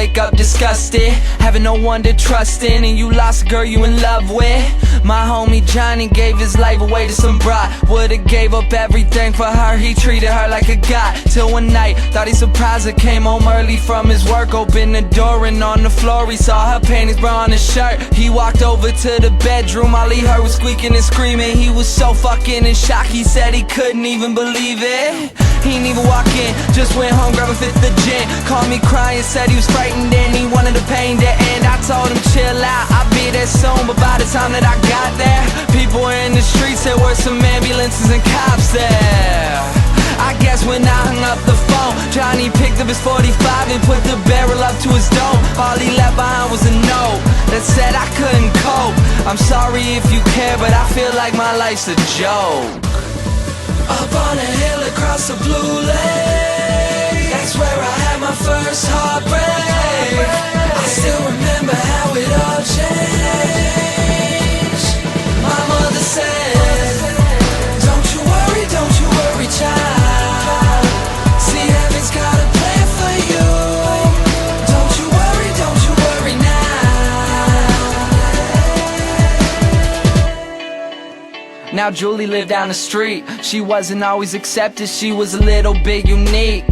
wake up disgusted, having no one to trust in, and you lost a girl you in love with. My homie Johnny gave his life away to some broad. Would've gave up everything for her, he treated her like a god. Till one night, thought he surprised her, came home early from his work, opened the door and on the floor he saw her panties, bra on his shirt. He walked over to the bedroom, all he heard was squeaking and screaming. He was so fucking in shock, he said he couldn't even believe it. He didn't even walk in, just went home, grabbed a fifth of gin. Called me crying, said he was frightened and he wanted the pain to end. I told him chill out, I'll be there soon. But by the time that I got there, people were in the streets, there were some ambulances and cops there. I guess when I hung up the phone, Johnny picked up his 45 and put the barrel up to his dome. All he left behind was a note that said I couldn't cope. I'm sorry if you care, but I feel like my life's a joke. Up on a hill across the blue lake, that's where I had my first heartbreak. I still remember how it all changed. My mother said, don't you worry, child. See, heaven's got a plan for you. Don't you worry now. Now Julie lived down the street. She wasn't always accepted, she was a little bit unique.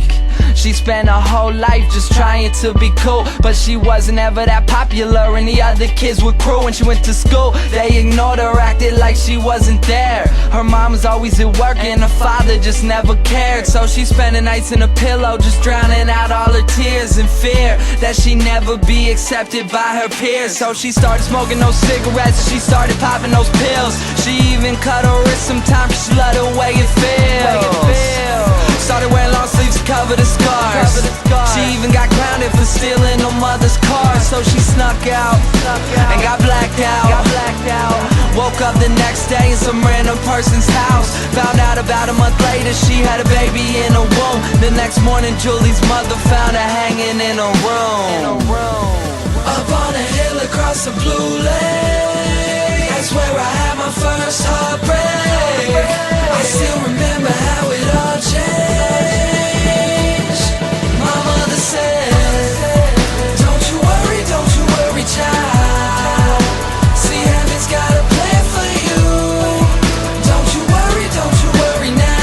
She spent her whole life just trying to be cool, but she wasn't ever that popular and the other kids were cruel. When she went to school, they ignored her, acted like she wasn't there. Her mom was always at work and her father just never cared. So she spent the nights in a pillow, just drowning out all her tears in fear that she'd never be accepted by her peers. So she started smoking those cigarettes, she started popping those pills. She even cut her wrist sometimes cause she loved the way it feels. Started wearing long sleeves to cover the scars. She even got grounded for stealing her mother's car. So she snuck out and got blacked out. Woke up the next day in some random person's house. Found out about a month later she had a baby in her womb. The next morning Julie's mother found her hanging in her room. Up on a hill across the blue lake, that's where I had my first heartbreak. I still remember how it all changed. My mother said, don't you worry, child. See, heaven's got a plan for you. Don't you worry now.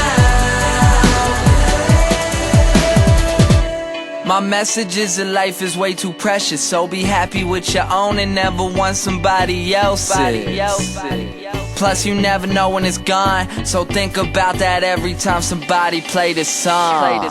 My message is that life is way too precious, so be happy with your own and never want somebody else's. Plus you never know when it's gone, so think about that every time somebody play this song.